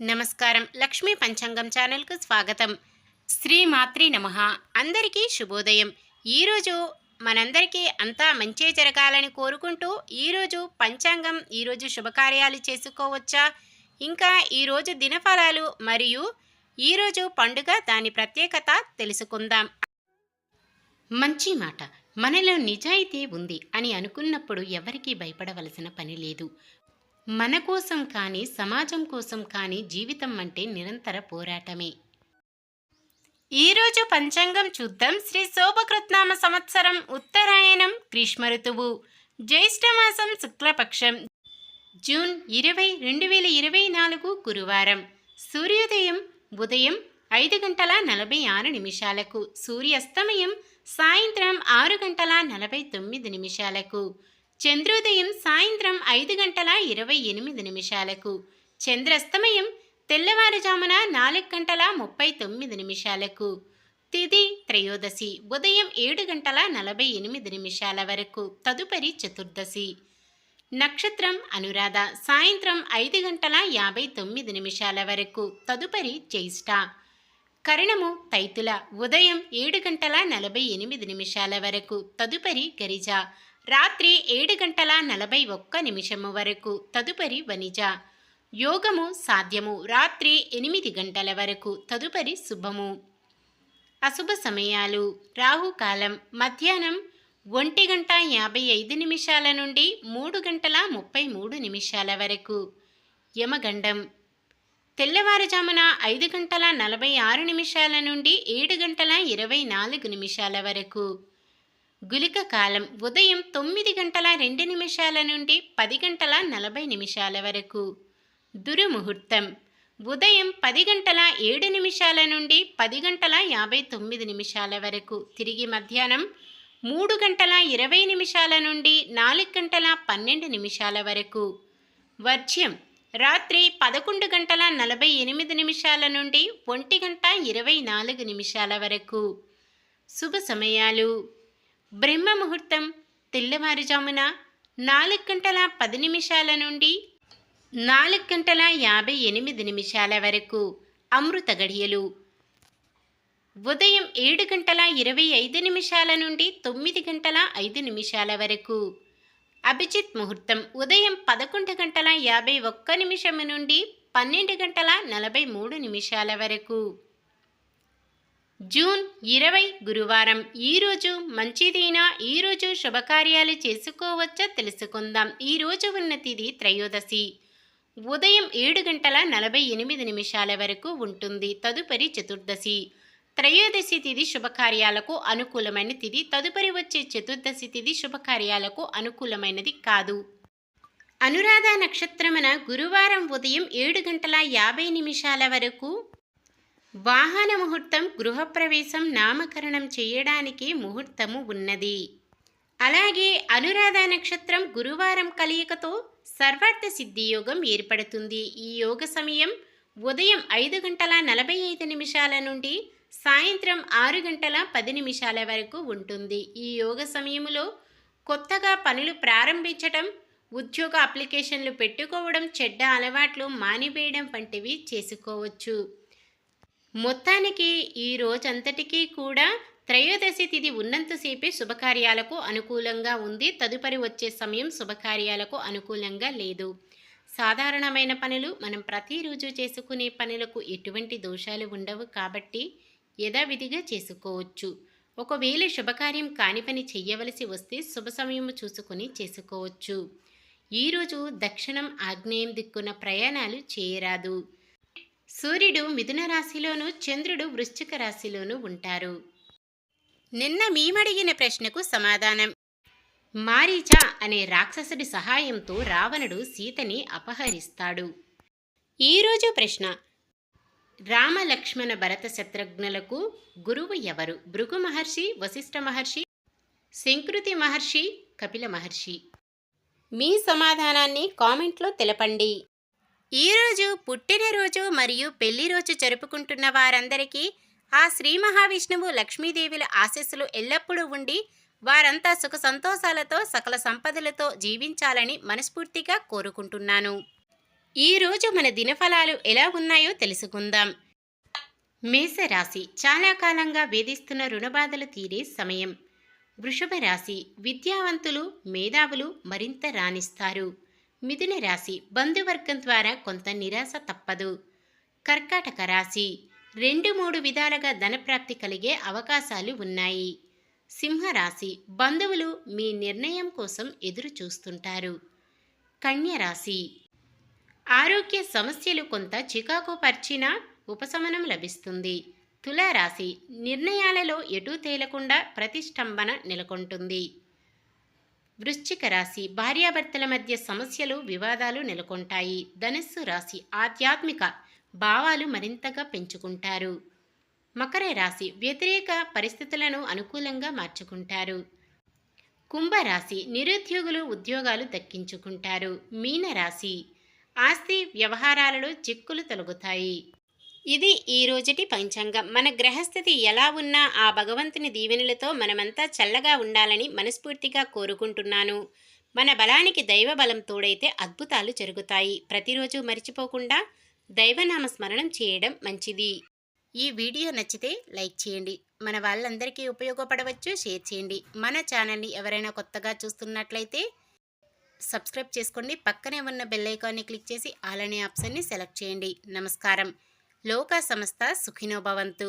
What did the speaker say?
నమస్కారం. లక్ష్మీ పంచాంగం ఛానల్‌కు స్వాగతం. శ్రీమాత్రే నమః. అందరికీ శుభోదయం. ఈరోజు మనందరికీ అంతా మంచే జరగాలని కోరుకుంటూ ఈరోజు పంచాంగం, ఈరోజు శుభకార్యాలు చేసుకోవచ్చా, ఇంకా ఈరోజు దినఫలాలు మరియు ఈరోజు పండుగ దాని ప్రత్యేకత తెలుసుకుందాం. మంచి మాట. మనలో నిజాయితీ ఉంది అని అనుకున్నప్పుడు ఎవరికీ భయపడవలసిన పని లేదు. మన కోసం కానీ సమాజం కోసం కానీ జీవితం అంటే నిరంతర పోరాటమే. ఈరోజు పంచాంగం చూద్దాం. శ్రీ శోభకృత్నామ సంవత్సరం ఉత్తరాయణం, గ్రీష్మ ఋతువు, జ్యేష్ఠమాసం, శుక్లపక్షం, జూన్ 20, 2024 గురువారం. సూర్యోదయం ఉదయం 5:46, సూర్యాస్తమయం సాయంత్రం 6:49, చంద్రోదయం సాయంత్రం 5:28, చంద్రాస్తమయం తెల్లవారుజామున 4:39. తిథి త్రయోదశి ఉదయం 7:48 వరకు, తదుపరి చతుర్దశి. నక్షత్రం అనురాధ సాయంత్రం 5:59 వరకు, తదుపరి జ్యేష్ఠ. కరణము తైతుల ఉదయం 7:48 వరకు, తదుపరి గరిజ. రాత్రి 7:41 వరకు, తదుపరి వనిజ. యోగము సాధ్యము రాత్రి 8 గంటల వరకు, తదుపరి శుభము. అశుభ సమయాలు రాహుకాలం మధ్యాహ్నం 1:55 నుండి 3:33 వరకు. యమగండం తెల్లవారుజామున 5:46 నుండి 7:24 వరకు. గుళిక కాలం ఉదయం 9:02 నుండి 10:40 వరకు. దుర్ముహూర్తం ఉదయం 10:07 నుండి 10:59 వరకు, తిరిగి మధ్యాహ్నం 3:20 నుండి 4:12 వరకు. వర్జ్యం రాత్రి 11:48 నుండి 1:24 వరకు. శుభ సమయాలు బ్రహ్మ ముహూర్తం తెల్లవారుజామున 4:10 నుండి 4:58 వరకు. అమృత గడియలు ఉదయం 7:25 నుండి 9:05 వరకు. అభిజిత్ ముహూర్తం ఉదయం 11:51 నుండి 12:43 వరకు. జూన్ 20 గురువారం. ఈరోజు మంచిదైనా ఈరోజు శుభకార్యాలు చేసుకోవచ్చా తెలుసుకుందాం. ఈరోజు ఉన్న తిథి త్రయోదశి ఉదయం 7:48 వరకు ఉంటుంది, తదుపరి చతుర్దశి. త్రయోదశి తిథి శుభకార్యాలకు అనుకూలమైన తిథి, తదుపరి వచ్చే చతుర్దశి తిథి శుభకార్యాలకు అనుకూలమైనది కాదు. అనురాధ నక్షత్రమున గురువారం ఉదయం 7:50 వరకు. వాహన ముహూర్తం గృహప్రవేశం, నామకరణం చేయడానికి ముహూర్తము ఉన్నది. అలాగే అనురాధ నక్షత్రం గురువారం కలియకతో సర్వార్థ సిద్ధి యోగం ఏర్పడుతుంది. ఈ యోగ సమయం ఉదయం 5:45 నుండి సాయంత్రం 6:10 వరకు ఉంటుంది. ఈ యోగ సమయంలో కొత్తగా పనులు ప్రారంభించటం, ఉద్యోగ అప్లికేషన్లు పెట్టుకోవడం, చెడ్డ అలవాట్లు మానివేయడం వంటివి చేసుకోవచ్చు. మొత్తానికి ఈ రోజంతటికీ కూడా త్రయోదశి తిథి ఉన్నంతసేపే శుభకార్యాలకు అనుకూలంగా ఉంది. తదుపరి వచ్చే సమయం శుభకార్యాలకు అనుకూలంగా లేదు. సాధారణమైన పనులు మనం ప్రతిరోజు చేసుకునే పనులకు ఎటువంటి దోషాలు ఉండవు కాబట్టి యథావిధిగా చేసుకోవచ్చు. ఒకవేళ శుభకార్యం కాని పని చెయ్యవలసి వస్తే శుభ సమయం చూసుకొని చేసుకోవచ్చు. ఈరోజు దక్షిణం ఆగ్నేయం దిక్కున ప్రయాణాలు చేయరాదు. సూర్యుడు మిథున రాశిలోను, చంద్రుడు వృశ్చిక రాశిలోను ఉంటారు. నిన్న మేమడిగిన ప్రశ్నకు సమాధానం. మారీచ అనే రాక్షసుడి సహాయంతో రావణుడు సీతని అపహరిస్తాడు. ఈరోజు ప్రశ్న. రామ లక్ష్మణ భరత శత్రుఘ్నులకు గురువు ఎవరు? భృగు మహర్షి, వశిష్ఠ మహర్షి, శంకృతి మహర్షి, కపిల మహర్షి? మీ సమాధానాన్ని కామెంట్లో తెలపండి. ఈరోజు పుట్టినరోజు మరియు పెళ్లి రోజు జరుపుకుంటున్న వారందరికీ ఆ శ్రీ మహావిష్ణువు, లక్ష్మీదేవుల ఆశీస్సులు ఎల్లప్పుడూ ఉండి వారంతా సుఖ సంతోషాలతో సకల సంపదలతో జీవించాలని మనస్ఫూర్తిగా కోరుకుంటున్నాను. ఈరోజు మన దినఫలాలు ఎలా ఉన్నాయో తెలుసుకుందాం. మేషరాశి చాలా కాలంగా వేధిస్తున్న రుణబాధలు తీరే సమయం. వృషభ రాశి విద్యావంతులు, మేధావులు మరింత రాణిస్తారు. మిథున రాశి బంధువర్గం ద్వారా కొంత నిరాశ తప్పదు. కర్కాటక రాశి 2-3 విధాలుగా ధనప్రాప్తి కలిగే అవకాశాలు ఉన్నాయి. సింహరాశి బంధువులు మీ నిర్ణయం కోసం ఎదురు చూస్తుంటారు. కన్య రాశి ఆరోగ్య సమస్యలు కొంత చికాకు పరిచినా ఉపశమనం లభిస్తుంది. తులారాశి నిర్ణయాలలో ఎటూ తేలకుండా ప్రతిష్టంభన నెలకొంటుంది. వృశ్చిక రాశి భార్యాభర్తల మధ్య సమస్యలు, వివాదాలు నెలకొంటాయి. ధనుస్సు రాశి ఆధ్యాత్మిక భావాలు మరింతగా పెంచుకుంటారు. మకర రాశి వ్యతిరేక పరిస్థితులను అనుకూలంగా మార్చుకుంటారు. కుంభరాశి నిరుద్యోగులు ఉద్యోగాలు దక్కించుకుంటారు. మీనరాశి ఆస్తి వ్యవహారాలలో చిక్కులు తొలగుతాయి. ఇది ఈ రోజుటి పంచాంగం. మన గ్రహస్థితి ఎలా ఉన్నా ఆ భగవంతుని దీవెనలతో మనమంతా చల్లగా ఉండాలని మనస్ఫూర్తిగా కోరుకుంటున్నాను. మన బలానికి దైవ బలం తోడైతే అద్భుతాలు జరుగుతాయి. ప్రతిరోజు మర్చిపోకుండా దైవనామ స్మరణం చేయడం మంచిది. ఈ వీడియో నచ్చితే లైక్ చేయండి. మన వాళ్ళందరికీ ఉపయోగపడవచ్చు, షేర్ చేయండి. మన ఛానల్ని ఎవరైనా కొత్తగా చూస్తున్నట్లయితే సబ్స్క్రైబ్ చేసుకోండి. పక్కనే ఉన్న బెల్ ఐకాన్ని క్లిక్ చేసి ఆల్ అనే ఆప్షన్ని సెలెక్ట్ చేయండి. నమస్కారం. లోకా సమస్త సుఖినో భవంతు.